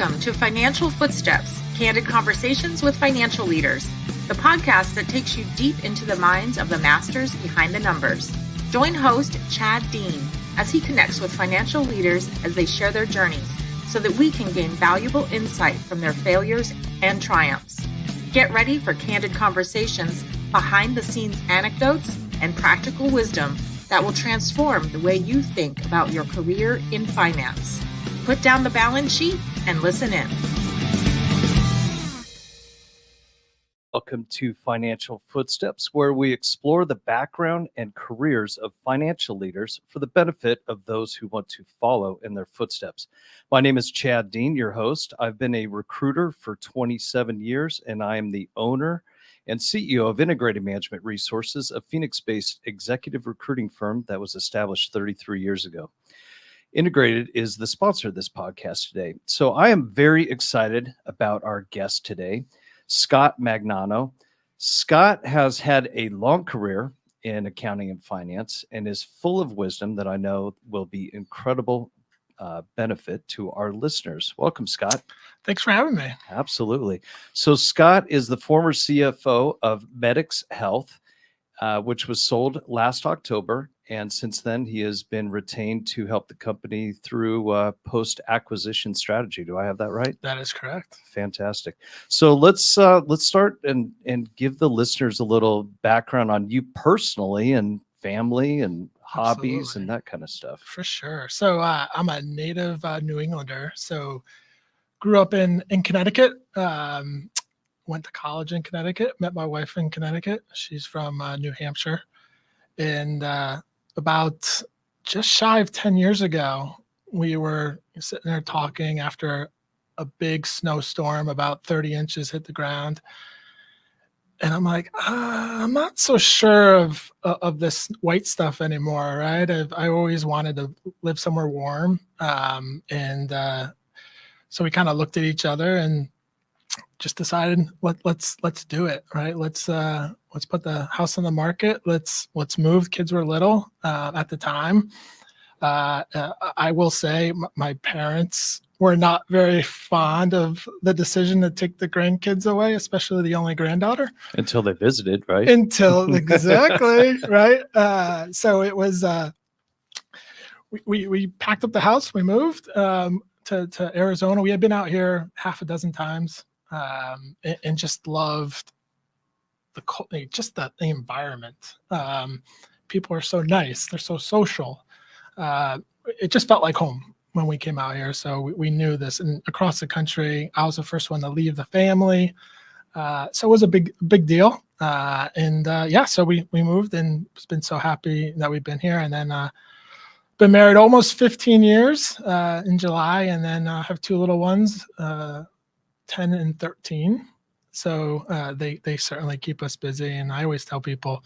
Welcome to Financial Footsteps, Candid Conversations with Financial Leaders, the podcast that takes you deep into the minds of the masters behind the numbers. Join host Chad Dean as he connects with financial leaders as they share their journeys so that we can gain valuable insight from their failures and triumphs. Get ready for candid conversations, behind-the-scenes anecdotes, and practical wisdom that will transform the way you think about your career in finance. Put down the balance sheet and listen in. Welcome to Financial Footsteps, where we explore the background and careers of financial leaders for the benefit of those who want to follow in their footsteps. My name is Chad Dean, your host. I've been a recruiter for 27 years, and I am the owner and CEO of Integrated Management Resources, a Phoenix-based executive recruiting firm that was established 33 years ago. Integrated is the sponsor of this podcast today. So I am very excited about our guest today, Scott Magnano. Scott has had a long career in accounting and finance and is full of wisdom that I know will be incredible benefit to our listeners. Welcome, Scott. Thanks for having me. Absolutely. So Scott is the former CFO of Medix Health, which was sold last October. And since then, he has been retained to help the company through post-acquisition strategy. Do I have that right? That is correct. Fantastic. So let's start and give the listeners a little background on you personally and family and hobbies. Absolutely. And that kind of stuff. For sure. So I'm a native New Englander. So grew up in Connecticut. Went to college in Connecticut. Met my wife in Connecticut. She's from New Hampshire. And about just shy of 10 years ago, we were sitting there talking after a big snowstorm, about 30 inches hit the ground. And I'm like, I'm not so sure of this white stuff anymore, right? I always wanted to live somewhere warm. So we kind of looked at each other and just decided let's do it, right? Let's put the house on the market. Let's move. Kids were little at the time. I will say my parents were not very fond of the decision to take the grandkids away, especially the only granddaughter. Until they visited, right? Exactly, right? So it was, we packed up the house, we moved to Arizona. We had been out here half a dozen times and just loved the environment. People are so nice. They're so social. It just felt like home when we came out here. So we knew this. And across the country, I was the first one to leave the family. So it was a big deal. So we moved and been so happy that we've been here. And then been married almost 15 years in July. And then have two little ones, 10 and 13. So they certainly keep us busy. And I always tell people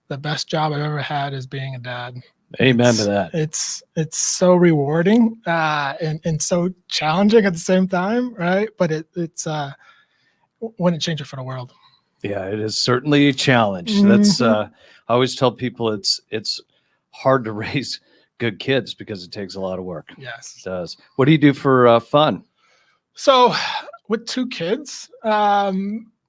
the best job I've ever had is being a dad. Amen to that. It's so rewarding and so challenging at the same time, right? But it's wouldn't change it for the world. Yeah, it is certainly a challenge. Mm-hmm. That's I always tell people it's hard to raise good kids because it takes a lot of work. Yes, it does. What do you do for fun? So with two kids, a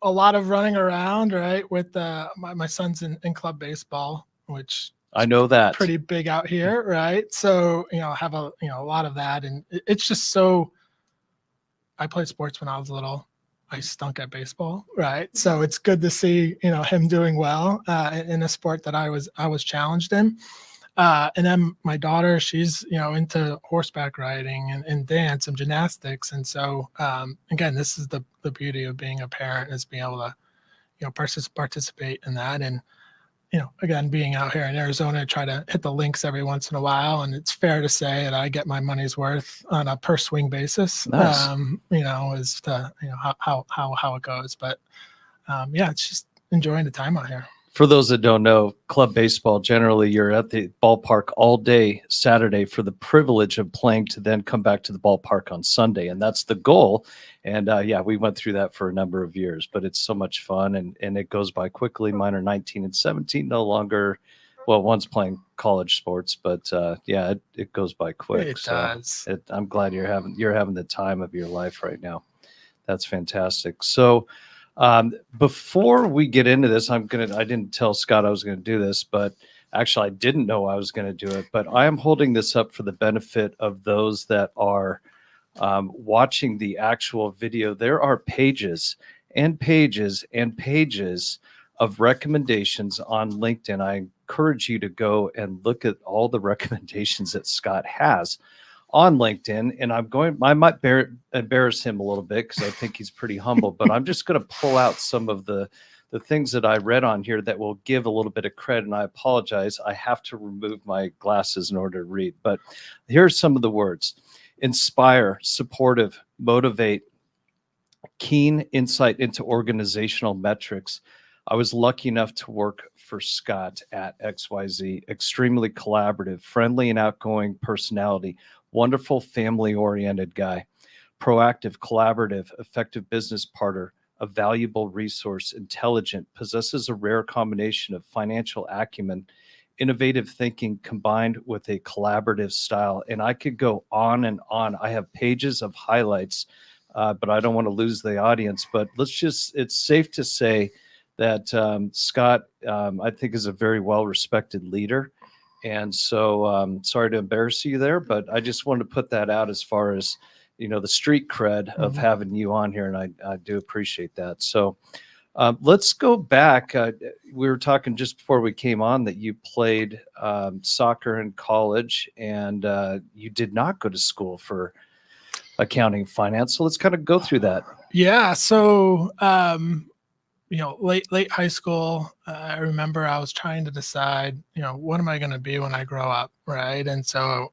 lot of running around, right? With my son's in club baseball, which I know that pretty big out here, right? So have a lot of that, and it's just so. I played sports when I was little. I stunk at baseball, right? So it's good to see him doing well in a sport that I was challenged in. And then my daughter, she's into horseback riding and dance and gymnastics, and so again, this is the beauty of being a parent, is being able to participate in that. And again, being out here in Arizona, I try to hit the links every once in a while, and it's fair to say that I get my money's worth on a per swing basis. Nice. As to how it goes, but it's just enjoying the time out here. For those that don't know, club baseball, generally you're at the ballpark all day Saturday for the privilege of playing to then come back to the ballpark on Sunday. And that's the goal. And we went through that for a number of years, but it's so much fun and it goes by quickly. Mine are 19 and 17, no longer Well, one's playing college sports, but yeah, it goes by quick. It So does. I'm glad you're having the time of your life right now. That's fantastic. So before we get into this, I didn't tell Scott I was going to do this, but actually I didn't know I was going to do it, but I am holding this up for the benefit of those that are watching the actual video. There are pages and pages and pages of recommendations on LinkedIn. I encourage you to go and look at all the recommendations that Scott has on LinkedIn. And I might embarrass him a little bit because I think he's pretty humble, but I'm just going to pull out some of the things that I read on here that will give a little bit of credit. And I apologize, I have to remove my glasses in order to read, but here's some of the words: inspire, supportive, motivate, keen insight into organizational metrics. I was lucky enough to work for Scott at XYZ. Extremely collaborative, friendly and outgoing personality, wonderful family-oriented guy, proactive, collaborative, effective business partner, a valuable resource, intelligent, possesses a rare combination of financial acumen, innovative thinking combined with a collaborative style. And I could go on and on. I have pages of highlights, but I don't want to lose the audience. But it's safe to say that Scott, I think, is a very well-respected leader. And so sorry to embarrass you there, but I just wanted to put that out as far as, the street cred of having you on here. And I do appreciate that. So let's go back. We were talking just before we came on that you played soccer in college, and you did not go to school for accounting and finance. So let's kind of go through that. Yeah. So, late high school, I remember I was trying to decide, what am I going to be when I grow up, right? And so,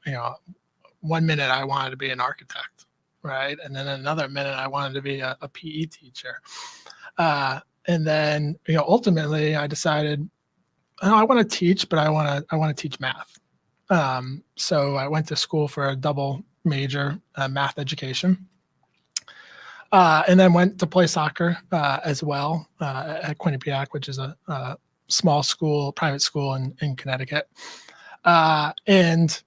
1 minute I wanted to be an architect, right? And then another minute I wanted to be a PE teacher. And then, ultimately I decided, I want to teach, but I want to teach math. So I went to school for a double major, math education. And then went to play soccer as well at Quinnipiac, which is a small school, private school in Connecticut. And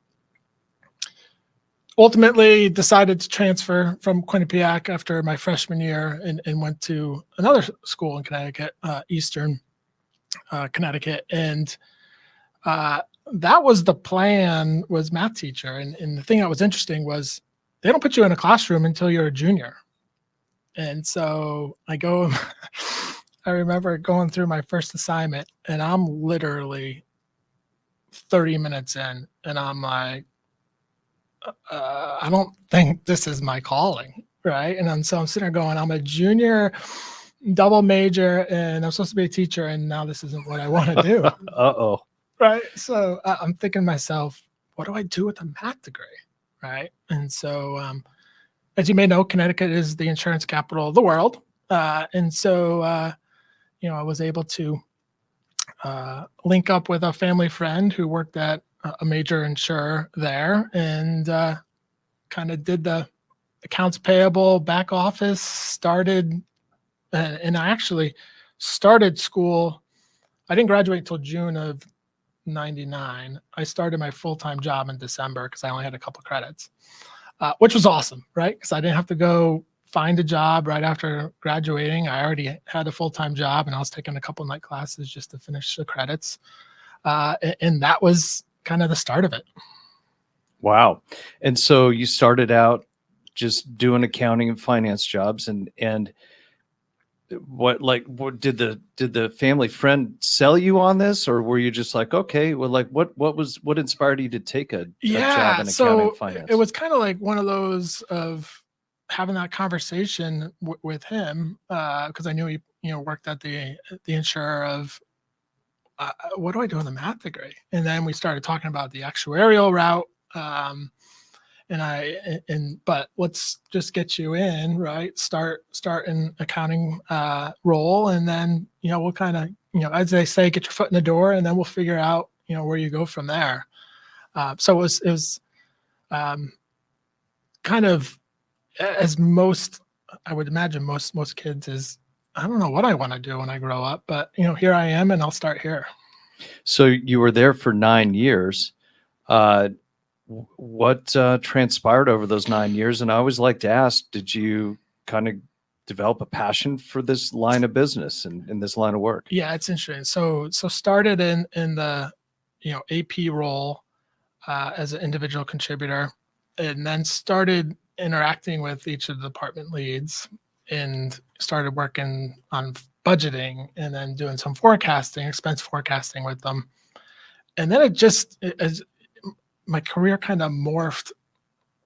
ultimately decided to transfer from Quinnipiac after my freshman year and went to another school in Connecticut, Eastern Connecticut. And that was the plan, was math teacher. And the thing that was interesting was they don't put you in a classroom until you're a junior. And so I remember going through my first assignment, and I'm literally 30 minutes in, and I'm like, I don't think this is my calling, right? And so I'm sitting there going, I'm a junior double major, and I'm supposed to be a teacher, and now this isn't what I want to do. Uh-oh. Right? So I'm thinking to myself, what do I do with a math degree, right? And so as you may know, Connecticut is the insurance capital of the world. And so, I was able to link up with a family friend who worked at a major insurer there, and kind of did the accounts payable back office, started, and I actually started school. I didn't graduate until June of 99. I started my full-time job in December because I only had a couple credits. Which was awesome, right? Because I didn't have to go find a job right after graduating. I already had a full-time job, and I was taking a couple night classes just to finish the credits. And that was kind of the start of it. Wow. And so you started out just doing accounting and finance jobs, and what did the family friend sell you on this, or were you just like, okay, well, like what inspired you to take a job in accounting and finance? It was kind of like one of those of having that conversation with him, because I knew he worked at the insurer of what do I do in the math degree? And then we started talking about the actuarial route. But let's just get you in, right? Start an accounting role, and then we'll kind of as they say, get your foot in the door, and then we'll figure out where you go from there. So it was kind of, as most, I would imagine most kids is, I don't know what I want to do when I grow up, but here I am, and I'll start here. So you were there for 9 years. What transpired over those 9 years? And I always like to ask, did you kind of develop a passion for this line of business and in this line of work? Yeah, it's interesting. So started in the AP role as an individual contributor, and then started interacting with each of the department leads and started working on budgeting and then doing some forecasting, expense forecasting with them. And then as my career kind of morphed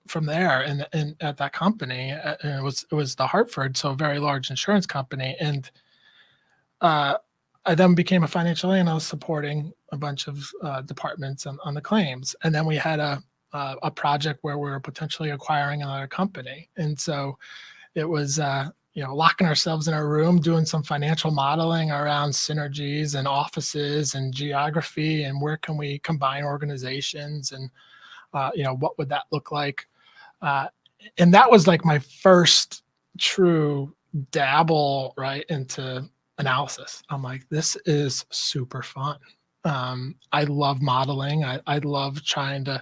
from there and at that company, and it was the Hartford, so a very large insurance company. And uh, I then became a financial analyst supporting a bunch of departments on the claims. And then we had a project where we were potentially acquiring another company. And so it was, locking ourselves in a room, doing some financial modeling around synergies and offices and geography and where can we combine organizations and, what would that look like? Uh, and that was like my first true dabble right into analysis. I'm like, this is super fun. I love modeling. I love trying to,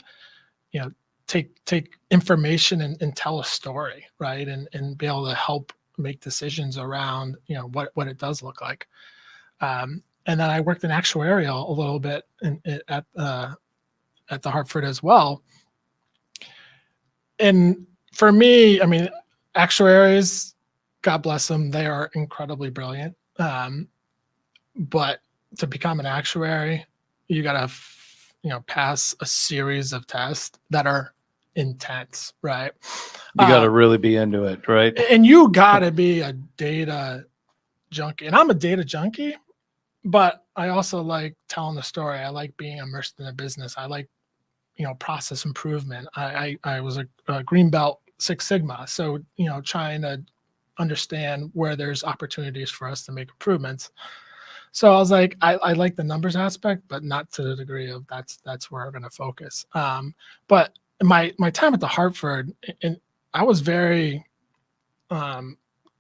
you know, take information and tell a story, right? And be able to help make decisions around, what it does look like. And then I worked in actuarial a little bit at the Hartford as well. And for me, I mean, actuaries, God bless them, they are incredibly brilliant. But to become an actuary, you got to, pass a series of tests that are intense, right? You got to really be into it, right? And you got to be a data junkie. And I'm a data junkie, but I also like telling the story. I like being immersed in the business. I like, process improvement. I was a green belt Six Sigma. So, trying to understand where there's opportunities for us to make improvements. So I was like, I like the numbers aspect, but not to the degree of that's where I'm going to focus. But my time at the Hartford, and I was very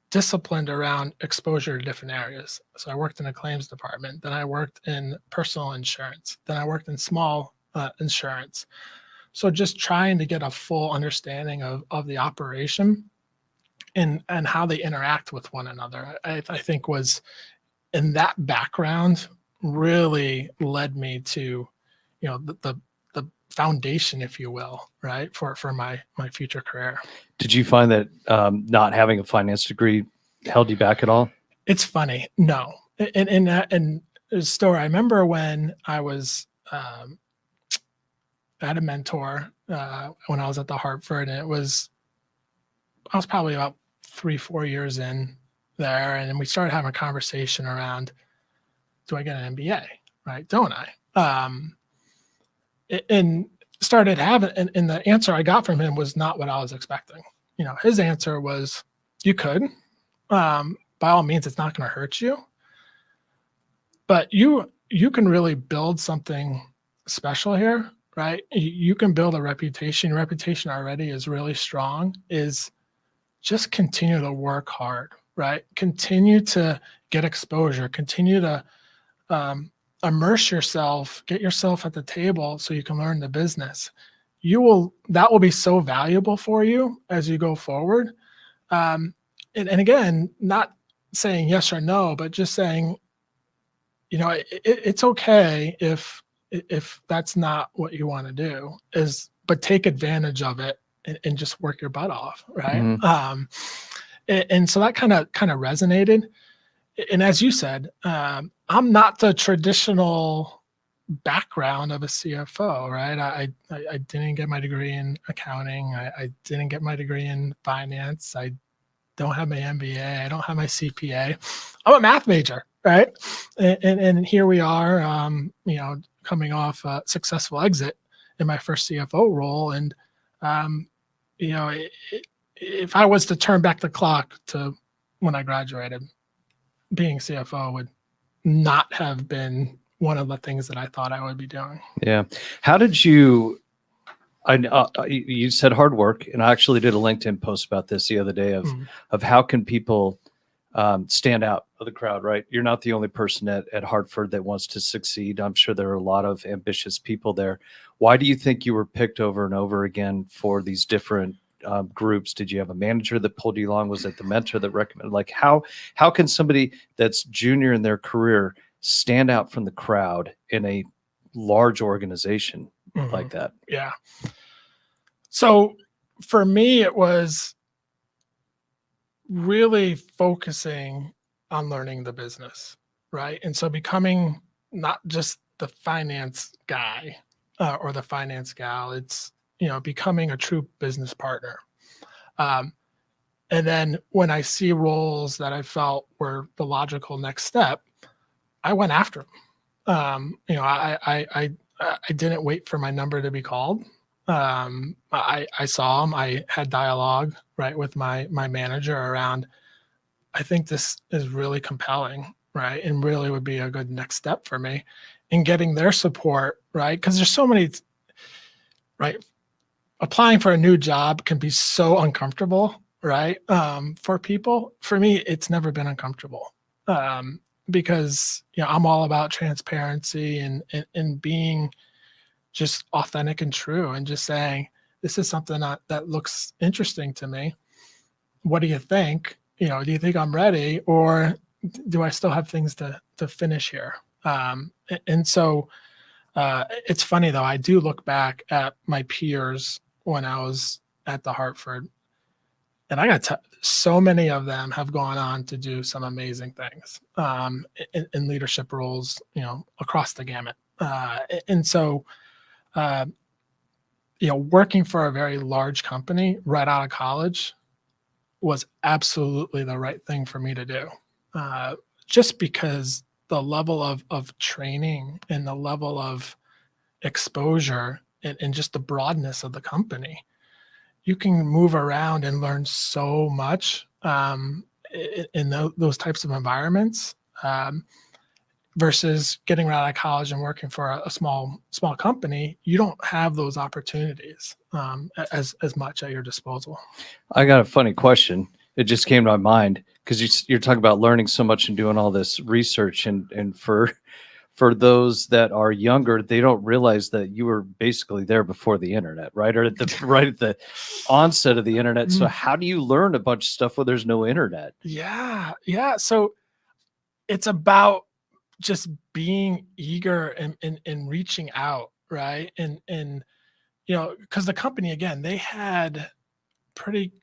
disciplined around exposure to different areas. So I worked in a claims department, then I worked in personal insurance, then I worked in small insurance. So just trying to get a full understanding of the operation and how they interact with one another, I think was, and that background really led me to, the foundation, if you will, right, for my future career. Did you find that not having a finance degree held you back at all? It's funny, no. And a story. I remember when I was I had a mentor when I was at the Hartford, and I was probably about 3-4 years in there, and we started having a conversation around, do I get an MBA, right? Don't I? And started having, and the answer I got from him was not what I was expecting. His answer was, you could, by all means, it's not going to hurt you, but you can really build something special here, right? You can build a reputation. Your reputation already is really strong. Is just continue to work hard, right? Continue to get exposure, continue to immerse yourself, get yourself at the table so you can learn the business. That will be so valuable for you as you go forward. And again, not saying yes or no, but just saying, it's okay if that's not what you want to do, but take advantage of it and just work your butt off, right? Mm-hmm. And so that kind of resonated. And as you said, I'm not the traditional background of a CFO, right? I didn't get my degree in accounting. I didn't get my degree in finance. I don't have my MBA. I don't have my CPA. I'm a math major, right? And here we are, coming off a successful exit in my first CFO role. And, if I was to turn back the clock to when I graduated, being CFO would not have been one of the things that I thought I would be doing. Yeah. How did you, you said hard work, and I actually did a LinkedIn post about this the other day of how can people stand out of the crowd, right? You're not the only person at Hartford that wants to succeed. I'm sure there are a lot of ambitious people there. Why do you think you were picked over and over again for these different groups? Did you have a manager that pulled you along? Was it the mentor that recommended? Like how can somebody that's junior in their career stand out from the crowd in a large organization like that? Yeah. So for me, it was really focusing on learning the business, right? And so becoming not just the finance guy or the finance gal, it's, becoming a true business partner. And then when I see roles that I felt were the logical next step, I went after them. I didn't wait for my number to be called. I saw them. I had dialogue, right, with my manager around, I think this is really compelling, right, and really would be a good next step for me in getting their support, right? Because there's so many, right? Applying for a new job can be so uncomfortable, right? For people. For me, it's never been uncomfortable. Because I'm all about transparency and being just authentic and true, and just saying, this is something that looks interesting to me. What do you think? Do you think I'm ready, or do I still have things to finish here? And so it's funny though. I do look back at my peers when I was at the Hartford, and I got so many of them have gone on to do some amazing things in leadership roles, across the gamut. And so, working for a very large company right out of college was absolutely the right thing for me to do. Just because the level of training and the level of exposure and just the broadness of the company, you can move around and learn so much in those types of environments versus getting right out of college and working for a small company. You don't have those opportunities as much at your disposal. I got a funny question. It just came to my mind because you're talking about learning so much and doing all this research, and for those that are younger, they don't realize that you were basically there before the internet, right? Or at the onset of the internet. So how do you learn a bunch of stuff when there's no internet? Yeah. So it's about just being eager and reaching out, right? And because the company, again, they had pretty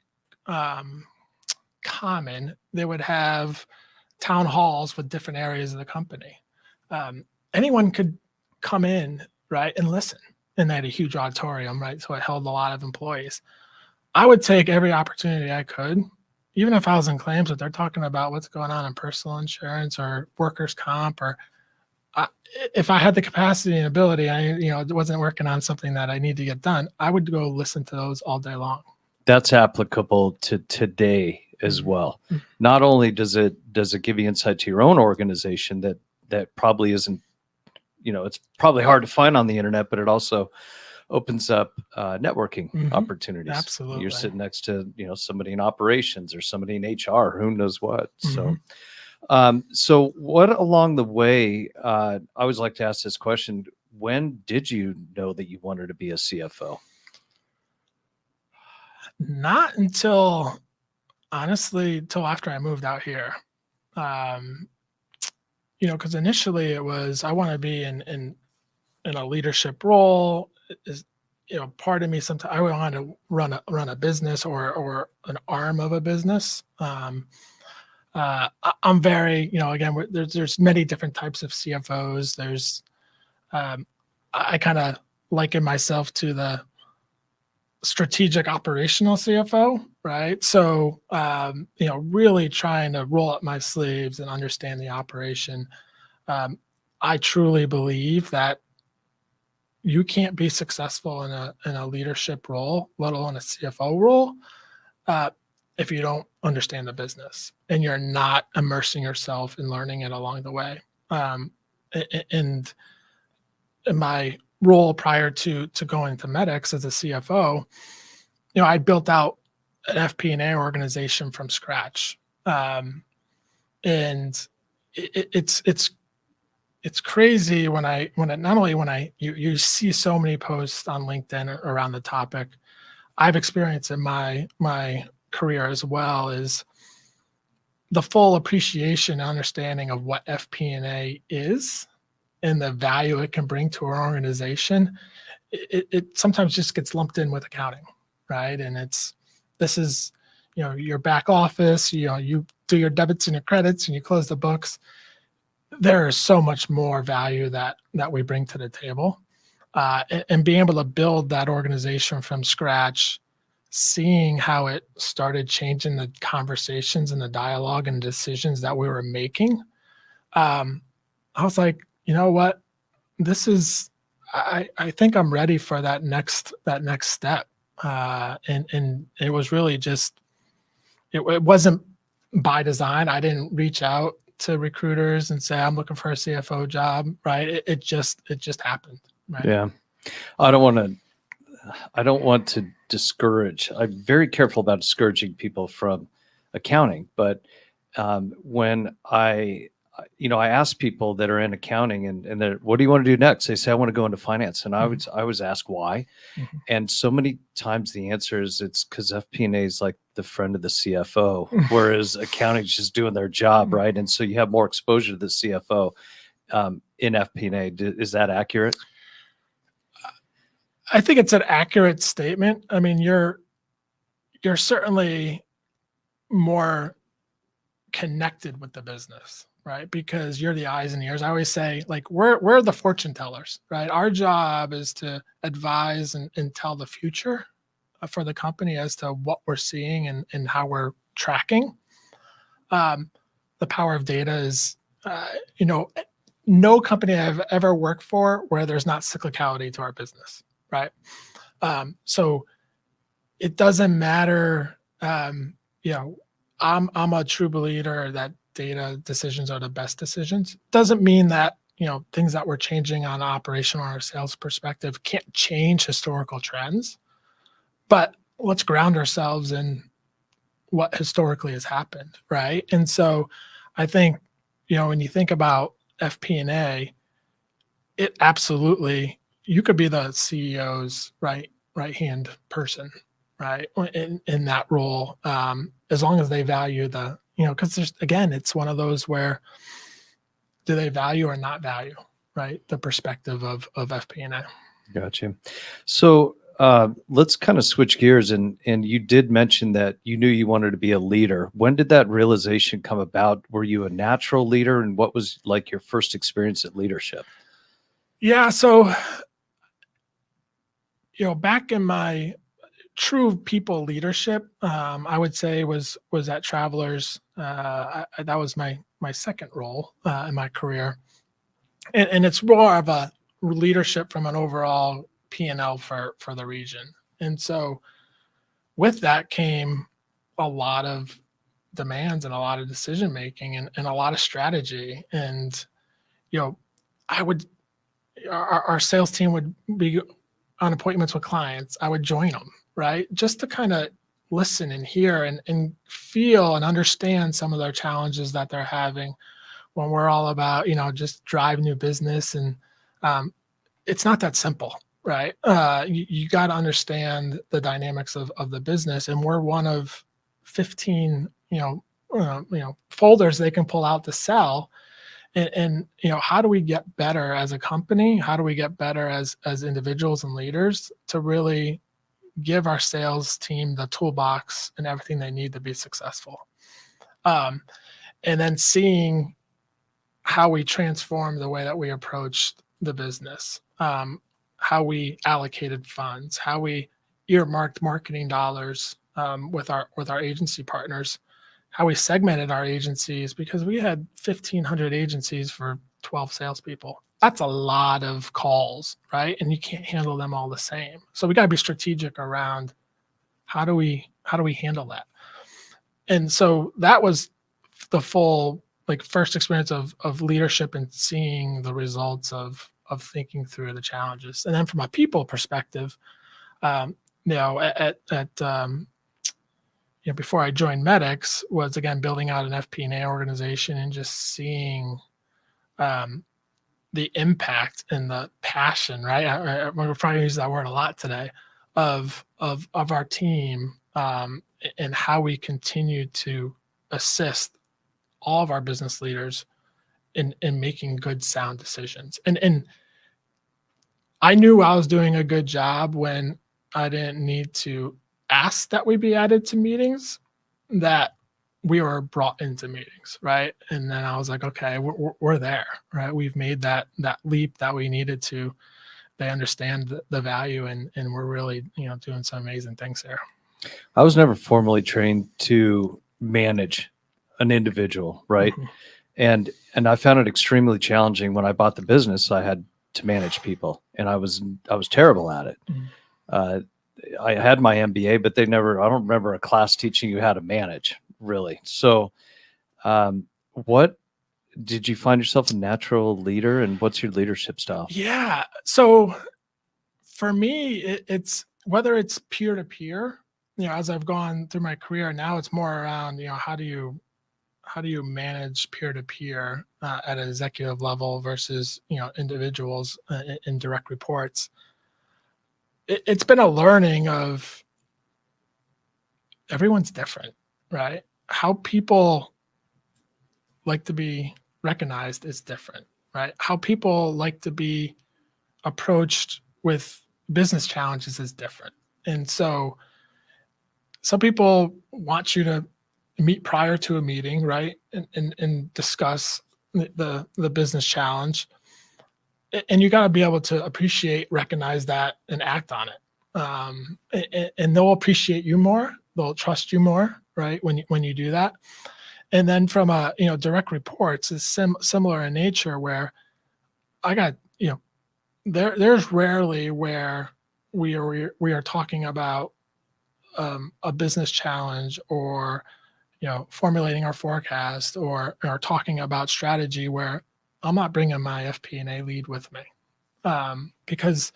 common, they would have town halls with different areas of the company. Anyone could come in, right, and listen. And they had a huge auditorium, right? So it held a lot of employees. I would take every opportunity I could, even if I was in claims, if they're talking about what's going on in personal insurance or workers' comp, or if I had the capacity and ability, it wasn't working on something that I need to get done, I would go listen to those all day long. That's applicable to today as well. Not only does it give you insight to your own organization that probably isn't, it's probably hard to find on the internet, but it also opens up networking opportunities. Absolutely. You're sitting next to, somebody in operations or somebody in HR, who knows what. So what along the way, I always like to ask this question, when did you know that you wanted to be a CFO? Not until, honestly, till after I moved out here. Because initially it was, I want to be in a leadership role. Is, part of me sometimes I want to run a business or an arm of a business. I'm very, again, there's many different types of CFOs. There's, I kind of liken myself to the strategic operational CFO, right? So, really trying to roll up my sleeves and understand the operation. I truly believe that you can't be successful in a leadership role, let alone a CFO role, if you don't understand the business and you're not immersing yourself in learning it along the way. And in my role prior to going to Medix as a CFO, I built out an FP&A organization from scratch. And it's crazy when you see so many posts on LinkedIn around the topic. I've experienced in my career as well, is the full appreciation and understanding of what FP&A is and the value it can bring to our organization. It sometimes just gets lumped in with accounting, right? And this is, your back office, you do your debits and your credits and you close the books. There is so much more value that we bring to the table, and being able to build that organization from scratch, seeing how it started changing the conversations and the dialogue and decisions that we were making. I was like, you know what, I think I'm ready for that next step. And it was really just, it wasn't by design. I didn't reach out to recruiters and say, I'm looking for a CFO job, right? It just happened. Right. Yeah. I don't want to discourage. I'm very careful about discouraging people from accounting, but when I ask people that are in accounting and they're, what do you want to do next? They say, I want to go into finance. And I was asked why. Mm-hmm. And so many times the answer is it's because FP&A is like the friend of the CFO, whereas accounting is just doing their job, right? And so you have more exposure to the CFO in FP&A. Is that accurate? I think it's an accurate statement. I mean, you're certainly more connected with the business, right? Because you're the eyes and ears. I always say, like, we're the fortune tellers, right? Our job is to advise and tell the future for the company as to what we're seeing and how we're tracking. The power of data is, no company I've ever worked for where there's not cyclicality to our business, right? So it doesn't matter. I'm a true believer that data decisions are the best decisions. Doesn't mean that, things that we're changing on operational or sales perspective can't change historical trends, but let's ground ourselves in what historically has happened, right? And so I think, when you think about FP&A, it absolutely, you could be the CEO's right-hand person, right, in that role, as long as they value the, because there's, again, it's one of those where, do they value or not value, right, the perspective of FP&A. Gotcha. So let's kind of switch gears, and you did mention that you knew you wanted to be a leader. When did that realization come about? Were you a natural leader, and what was like your first experience at leadership? Yeah, so back in my true people leadership, I would say was at Travelers. That was my second role in my career, and it's more of a leadership from an overall P&L for the region. And so with that came a lot of demands and a lot of decision making and a lot of strategy. And our sales team would be on appointments with clients. I would join them, right? Just to kind of listen and hear and feel and understand some of their challenges that they're having, when we're all about, just drive new business. And it's not that simple, right? You got to understand the dynamics of the business. And we're one of 15, folders they can pull out to sell. And how do we get better as a company? How do we get better as individuals and leaders to really give our sales team the toolbox and everything they need to be successful? And then seeing how we transform the way that we approached the business, how we allocated funds, how we earmarked marketing dollars with our agency partners, how we segmented our agencies, because we had 1,500 agencies for 12 salespeople. That's a lot of calls, right? And you can't handle them all the same. So we got to be strategic around how do we handle that. And so that was the full first experience of leadership and seeing the results of thinking through the challenges. And then from a people perspective, before I joined Medics was, again, building out an FP&A organization and just seeing the impact and the passion, right? We're probably use that word a lot today, of our team, and how we continue to assist all of our business leaders in making good, sound decisions. And I knew I was doing a good job when I didn't need to ask that we be added to meetings, that we were brought into meetings, right? And then I was like, okay, we're there, right? We've made that leap that we needed to. They understand the value, and we're really, doing some amazing things there. I was never formally trained to manage an individual, right? Mm-hmm. And I found it extremely challenging when I bought the business. I had to manage people, and I was terrible at it. Mm-hmm. I had my MBA, but I don't remember a class teaching you how to manage, really. So, what did you find yourself a natural leader, and what's your leadership style? Yeah. So for me, it's whether it's peer to peer, as I've gone through my career, now it's more around, how do you manage peer to peer at an executive level versus, individuals in direct reports. It's been a learning of everyone's different, right? How people like to be recognized is different, right? How people like to be approached with business challenges is different. And so some people want you to meet prior to a meeting, right? And discuss the business challenge. And you got to be able to appreciate, recognize that, and act on it. And they'll appreciate you more. They'll trust you more, right? When you do that. And then from a, direct reports is similar in nature, where I got, there's rarely where we are talking about a business challenge, or formulating our forecast, or talking about strategy, where I'm not bringing my FP&A lead with me, because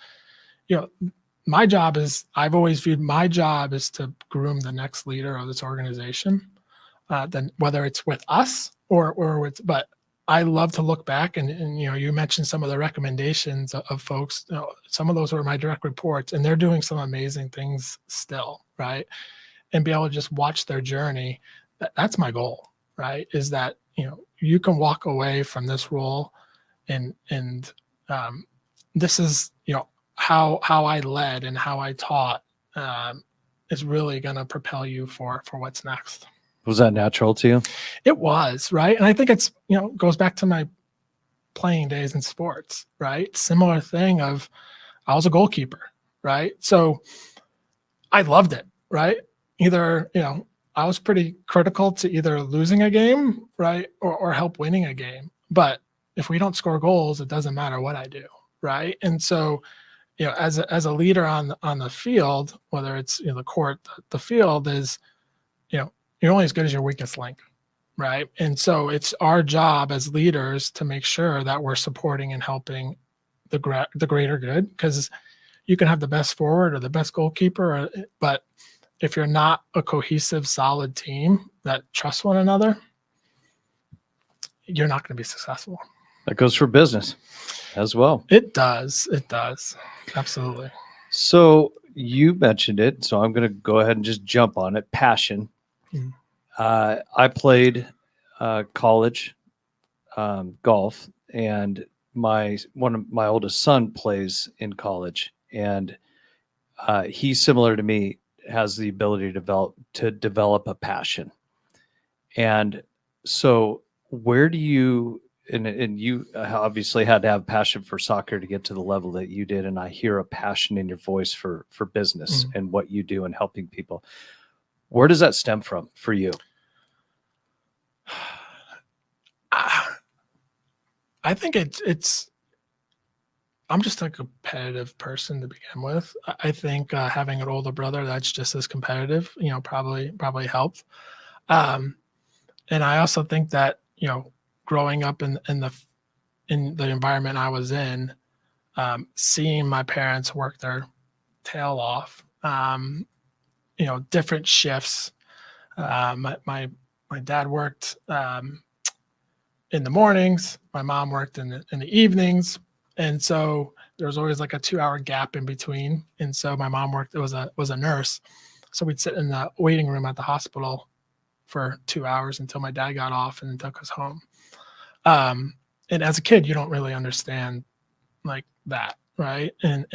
my job is, I've always viewed my job is to groom the next leader of this organization. Then whether it's with us or with, but I love to look back and you mentioned some of the recommendations of folks. Some of those are my direct reports, and they're doing some amazing things still, right? And be able to just watch their journey. That's my goal, right? Is that you can walk away from this role, and this is how I led and how I taught, is really going to propel you for what's next. Was that natural to you? It was, right? And I think it's, goes back to my playing days in sports, right? Similar thing of, I was a goalkeeper, right? So I loved it, right? Either, I was pretty critical to either losing a game, right? Or help winning a game. But if we don't score goals, it doesn't matter what I do, right? And so, as a leader on the field, whether it's the court, the field is, you're only as good as your weakest link, right? And so it's our job as leaders to make sure that we're supporting and helping the greater good, because you can have the best forward or the best goalkeeper, but if you're not a cohesive, solid team that trusts one another, you're not going to be successful. That goes for business as well. It does. Absolutely. So you mentioned it, so I'm going to go ahead and just jump on it. Passion. Mm. I played college golf, and one of my oldest son plays in college, and he's similar to me, has the ability to develop a passion. And so where do you, and you obviously had to have passion for soccer to get to the level that you did, and I hear a passion in your voice for business and what you do and helping people. Where does that stem from for you? I think it's I'm just a competitive person to begin with. I think having an older brother that's just as competitive, probably helped. And I also think that, growing up in the environment I was in, seeing my parents work their tail off, different shifts, My dad worked in the mornings. My mom worked in the evenings, and so there was always like a 2-hour gap in between. And so my mom worked. It was a nurse, so we'd sit in the waiting room at the hospital for 2 hours until my dad got off and took us home. And as a kid, you don't really understand like that, right? And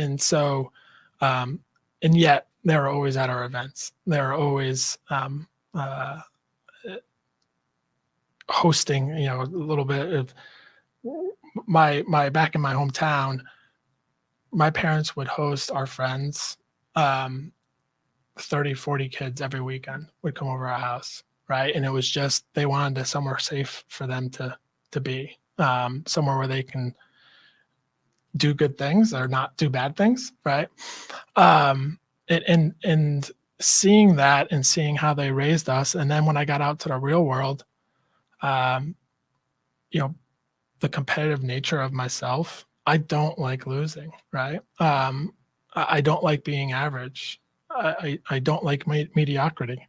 yet they were always at our events. They were always hosting, a little bit of my back in my hometown. My parents would host our friends. 30, 40 kids every weekend would come over our house, right? And it was just, they wanted somewhere safe for them to be, somewhere where they can do good things or not do bad things, right? And seeing that and seeing how they raised us, and then when I got out to the real world, the competitive nature of myself, I don't like losing, right? I don't like being average. I don't like mediocrity.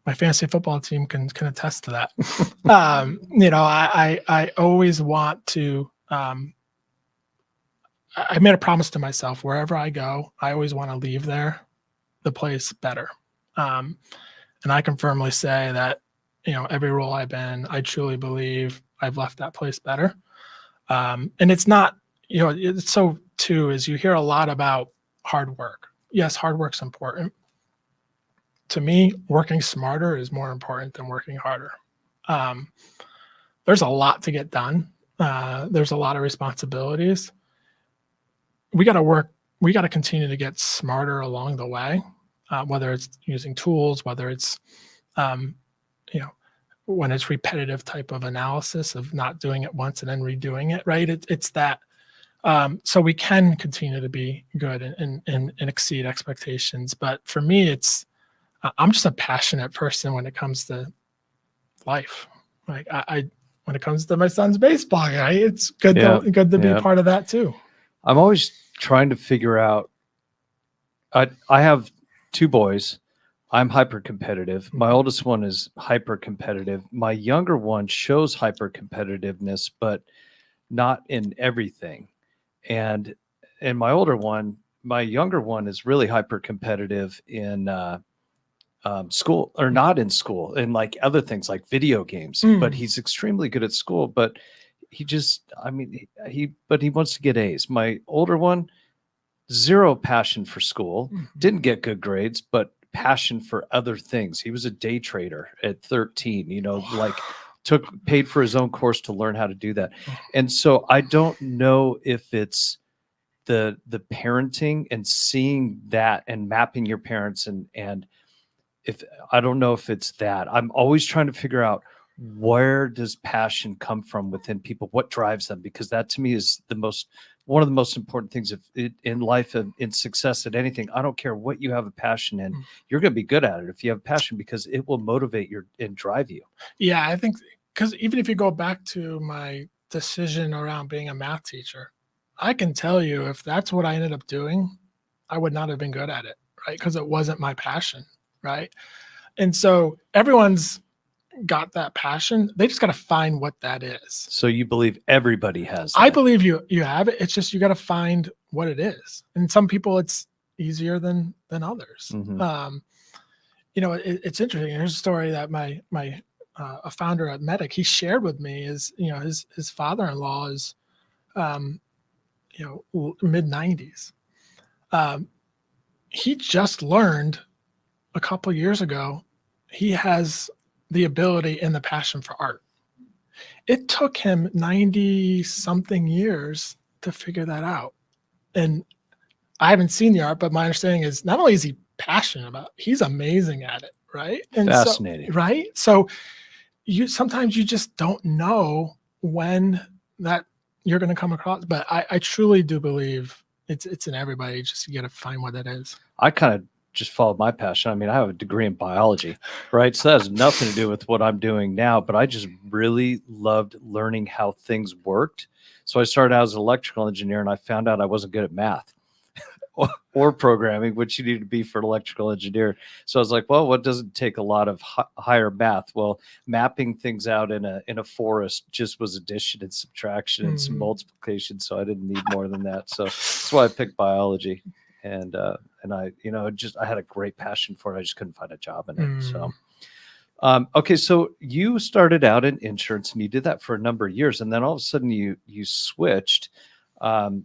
My fantasy football team can attest to that. I always want to. I made a promise to myself: wherever I go, I always want to leave the place better. And I can firmly say that, every role I've been, I truly believe I've left that place better. And it's not, it's so too, is you hear a lot about hard work. Yes, hard work's important. To me, working smarter is more important than working harder. There's a lot to get done. There's a lot of responsibilities. We got to continue to get smarter along the way, whether it's using tools, whether it's, when it's repetitive type of analysis of not doing it once and then redoing it, right? It's that. So we can continue to be good and exceed expectations. But for me, I'm just a passionate person when it comes to life. Like when it comes to my son's baseball, right? It's good to be part of that too. I'm always trying to figure out. I have 2 boys. I'm hyper competitive. My oldest one is hyper competitive. My younger one shows hyper competitiveness, but not in everything. And my younger one is really hyper competitive in school, or not in school, and like other things like video games. But he's extremely good at school. But he wants to get A's. My older one, zero passion for school, didn't get good grades, but passion for other things. He was a day trader at 13, paid for his own course to learn how to do that. And so I don't know if it's the parenting and seeing that and mapping your parents, and if I don't know if it's that. I'm always trying to figure out, where does passion come from within people? What drives them? Because that to me is one of the most important things in life and in success at anything. I don't care what you have a passion in, you're going to be good at it if you have passion, because it will motivate and drive you. Yeah, I think, because even if you go back to my decision around being a math teacher, I can tell you, if that's what I ended up doing, I would not have been good at it, right? Because it wasn't my passion, right? And so everyone's got that passion. They just got to find what that is. So you believe everybody has that? I believe you have it. It's just, you got to find what it is. And some people it's easier than others. It's interesting. Here's a story that my a founder at Medic, he shared with me, is, his father-in-law is, mid-90s. He just learned a couple years ago, he has the ability and the passion for art. It took him 90 something years to figure that out. And I haven't seen the art, but my understanding is not only is he passionate about it, he's amazing at it. Right. And fascinating. So sometimes you just don't know when that you're going to come across, but I truly do believe it's in everybody. Just, you got to find what that is. I kind of just followed my passion. I mean, I have a degree in biology, right? So that has nothing to do with what I'm doing now, but I just really loved learning how things worked. So I started out as an electrical engineer, and I found out I wasn't good at math. or programming, which you need to be for an electrical engineer. So I was like, well, what doesn't take a lot of higher math? Well, mapping things out in a forest just was addition and subtraction and some multiplication. So I didn't need more than that. So that's why I picked biology. And I, I had a great passion for it. I just couldn't find a job in it. So, okay. So you started out in insurance and you did that for a number of years. And then all of a sudden you switched.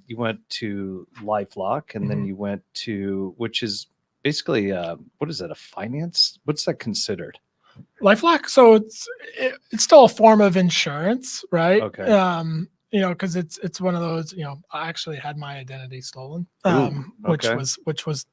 You went to LifeLock, and then you went to, which is basically, what is that? A finance? What's that considered? LifeLock. So it's still a form of insurance, right? Okay. Because it's one of those. I actually had my identity stolen, which was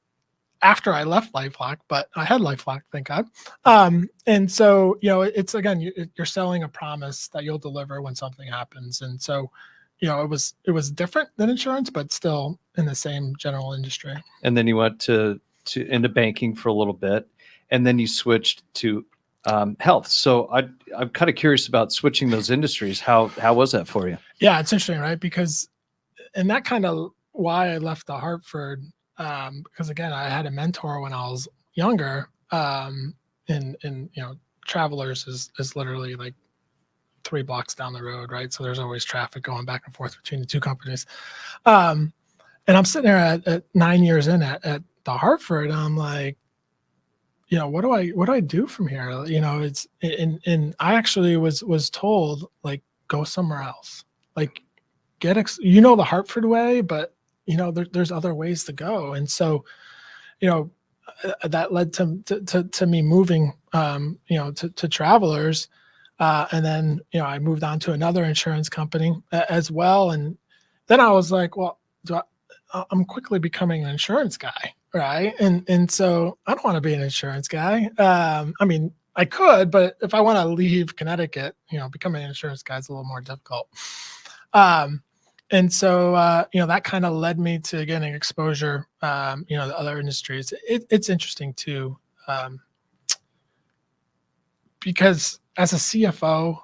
after I left LifeLock, but I had LifeLock, thank God. And so it's again, you're selling a promise that you'll deliver when something happens, and so. It was different than insurance, but still in the same general industry. And then you went to into banking for a little bit, and then you switched to health. So I'm kind of curious about switching those industries. How was that for you? Yeah, it's interesting, right? And that kind of why I left the Hartford, because again, I had a mentor when I was younger, and Travelers is literally like 3 blocks down the road, right? So there's always traffic going back and forth between the two companies. And I'm sitting there at 9 years in at the Hartford, and I'm like, what do I do from here? It's and I actually was told, like, go somewhere else, like get the Hartford way, but there's other ways to go. And so that led to me moving to Travelers. And then, I moved on to another insurance company as well. And then I was like, well, I'm quickly becoming an insurance guy, right? And so I don't want to be an insurance guy. I mean, I could, but if I want to leave Connecticut, becoming an insurance guy is a little more difficult. And so, that kind of led me to getting exposure, to other industries. It's interesting too, because as a CFO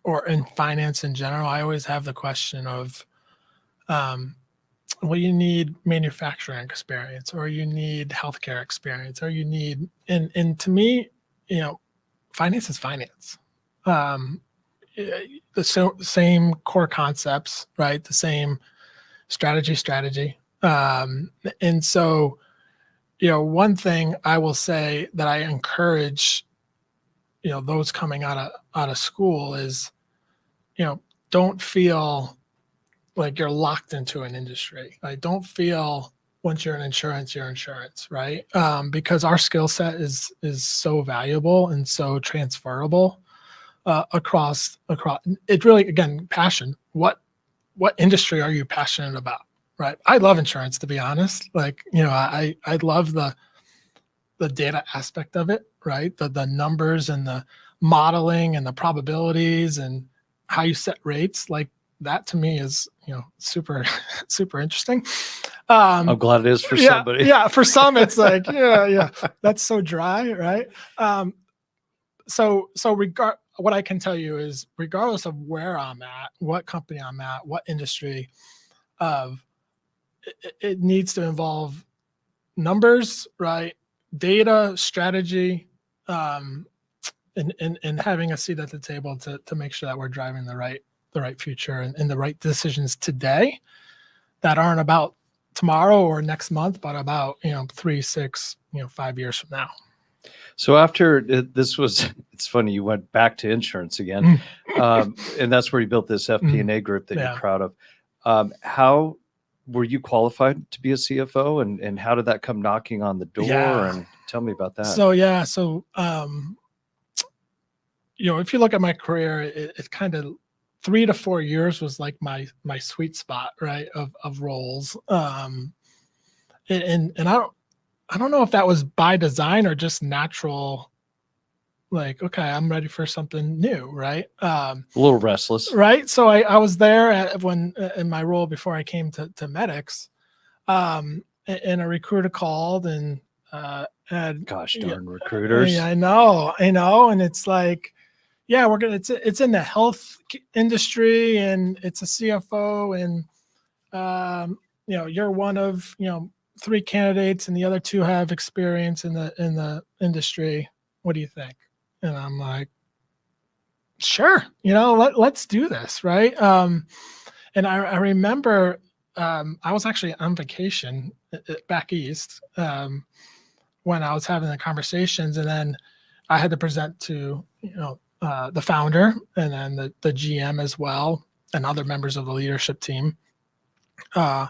or in finance in general, I always have the question of, well, you need manufacturing experience, or you need healthcare experience, or you need, and to me, finance is finance. The same core concepts, right? The same strategy. And so, one thing I will say that I encourage those coming out of school is, don't feel like you're locked into an industry. Like, don't feel once you're in insurance, you're insurance, right? Because our skill set is so valuable and so transferable across. It really, again, passion. What industry are you passionate about, right? I love insurance, to be honest. Like, I love the data aspect of it, right? The numbers and the modeling and the probabilities and how you set rates, like that to me is, super, super interesting. I'm glad it is for somebody. Yeah. For some, it's like, yeah, that's so dry. Right. So what I can tell you is, regardless of where I'm at, what company I'm at, what industry, it needs to involve numbers, right? Data, strategy, and having a seat at the table to make sure that we're driving the right future and the right decisions today that aren't about tomorrow or next month, but about 3, 6, 5 years from now. So after this was, it's funny, you went back to insurance again, and that's where you built this FP&A group that you're proud of. How were you qualified to be a CFO, and how did that come knocking on the door? Yeah. And tell me about that. So if you look at my career, it kind of 3 to 4 years was like my sweet spot, right, of roles. And I don't know if that was by design or just natural. Like, okay, I'm ready for something new, right? A little restless, right? So I was there when in my role before I came to Medics, and a recruiter called and gosh darn recruiters. Yeah, I know, and it's like, yeah, it's in the health industry, and it's a CFO, and you're one of 3 candidates and the other 2 have experience in the industry. What do you think? And I'm like, sure, let's do this, right? And I remember I was actually on vacation back east when I was having the conversations, and then I had to present to the founder and then the GM as well, and other members of the leadership team. I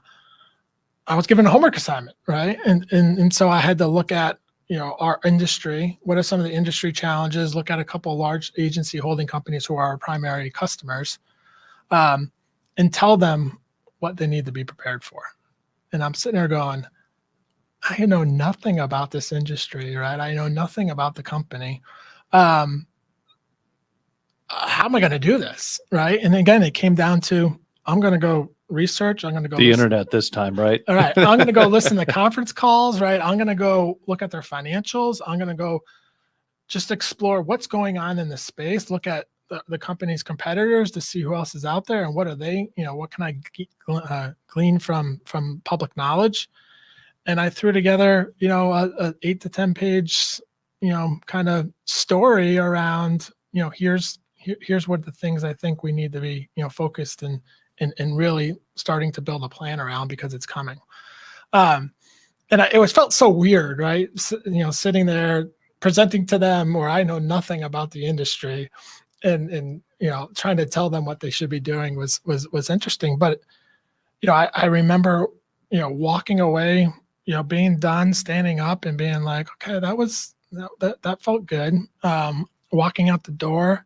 was given a homework assignment, right? And so I had to look at our industry. What are some of the industry challenges? Look at a couple of large agency holding companies who are our primary customers, and tell them what they need to be prepared for. And I'm sitting there going, I know nothing about this industry, right? I know nothing about the company. How am I going to do this, right? And again, it came down to, I'm going to go research. I'm going to go the internet this time, right? All right. I'm going to go listen to conference calls, right? I'm going to go look at their financials. I'm going to go just explore what's going on in the space, look at the company's competitors to see who else is out there and what are they, what can I glean from public knowledge. And I threw together, a 8 to 10 page, kind of story around, here's what the things I think we need to be, focused and really starting to build a plan around, because it's coming. And it felt so weird, right? Sitting there presenting to them where I know nothing about the industry, and trying to tell them what they should be doing was interesting. But I remember walking away, being done, standing up and being like, okay, that felt good. Walking out the door,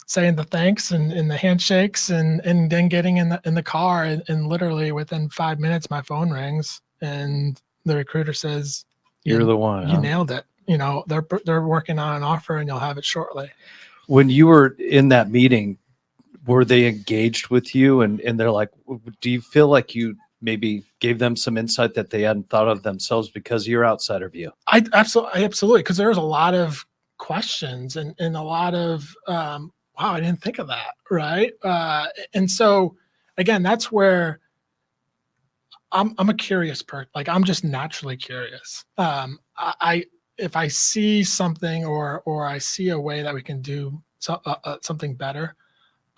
saying the thanks and the handshakes, and then getting in the car, and literally within 5 minutes my phone rings and the recruiter says, you're the one. You nailed it. They're working on an offer and you'll have it shortly. When you were in that meeting, were they engaged with you, and they're like, do you feel like you maybe gave them some insight that they hadn't thought of themselves because of your outsider view? I absolutely, because there was a lot of questions and a lot of wow, I didn't think of that, right? And so again, that's where I'm a curious person. Like, I'm just naturally curious. If I see something or I see a way that we can do something better,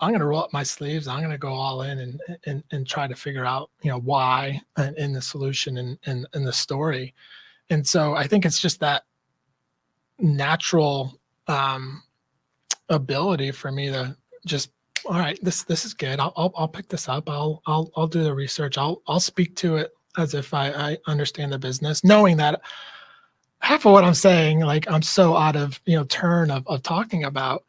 I'm going to roll up my sleeves. I'm going to go all in and try to figure out, why in the solution and the story. And so I think it's just that natural ability for me to just, all right, this is good. I'll pick this up. I'll do the research. I'll speak to it as if I understand the business, knowing that half of what I'm saying, like, I'm so out of turn of talking about.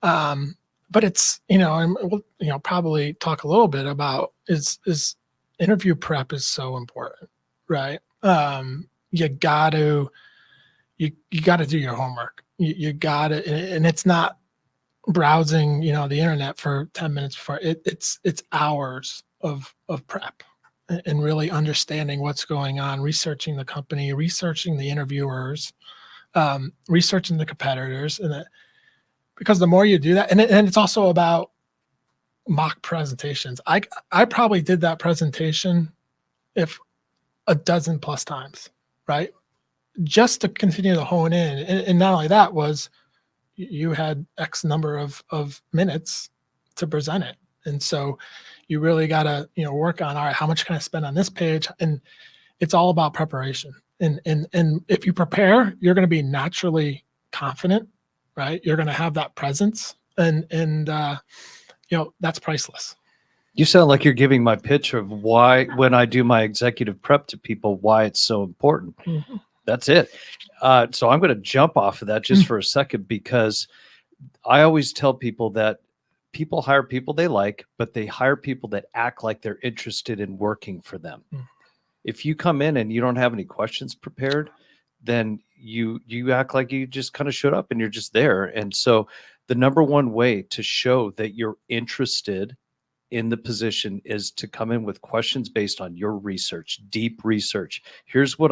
But it's and we'll probably talk a little bit about is interview prep is so important, right? You got to do your homework. You got to, and it's not browsing the internet for 10 minutes before. It's hours of prep and really understanding what's going on, researching the company, researching the interviewers, researching the competitors, and because the more you do that, and it's also about mock presentations. I probably did that presentation if a dozen plus times, right? Just to continue to hone in. And not only that, was you had X number of minutes to present it. And so you really got to, work on, all right, how much can I spend on this page? And it's all about preparation. And if you prepare, you're going to be naturally confident, right? You're going to have that presence, and that's priceless. You sound like you're giving my pitch of why, when I do my executive prep to people, why it's so important. Mm-hmm. That's it. So I'm going to jump off of that just for a second, because I always tell people that people hire people they like, but they hire people that act like they're interested in working for them. Mm. If you come in and you don't have any questions prepared, then you act like you just kind of showed up and you're just there. And so the number one way to show that you're interested in the position is to come in with questions based on your research, deep research. Here's what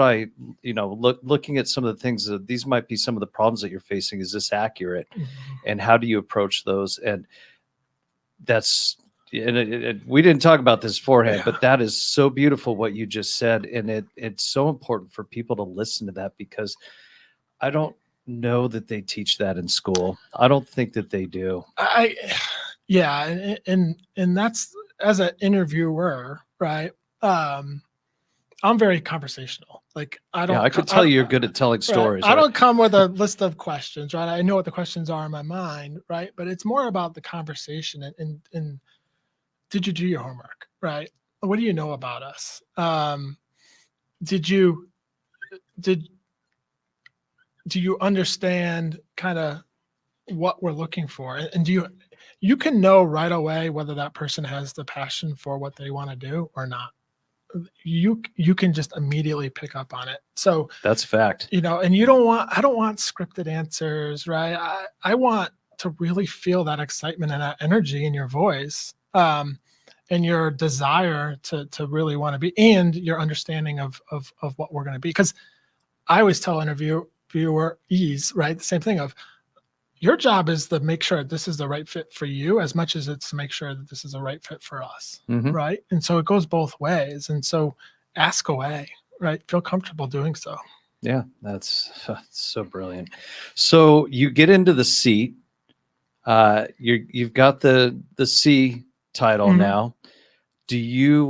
looking at some of the things that these might be some of the problems that you're facing. Is this accurate? Mm-hmm. And how do you approach those? And that's, and we didn't talk about this beforehand, Yeah. but that is so beautiful what you just said. And it's so important for people to listen to that, because I don't know that they teach that in school. I don't think that they do. Yeah. And that's, as an interviewer, right? I'm very conversational. Like I don't, Yeah, I could tell you're good at telling right. stories. I don't come with a list of questions, right? I know what the questions are in my mind, right? But it's more about the conversation and did you do your homework, right? What do you know about us? Did you did do you understand kind of what we're looking for? And do you can know right away whether that person has the passion for what they want to do or not. You can just immediately pick up on it. So That's fact. and I don't want scripted answers, right? I want to really feel that excitement and that energy in your voice, and your desire to really want to be, and your understanding of what we're going to be. Because I always tell interviewees, right, the same thing of, your job is to make sure this is the right fit for you as much as it's to make sure that this is the right fit for us, Mhm. right? And so it goes both ways. And so ask away, right? Feel comfortable doing so. Yeah, that's so brilliant. So you get into the seat. You've got the C title Mhm. now. Do you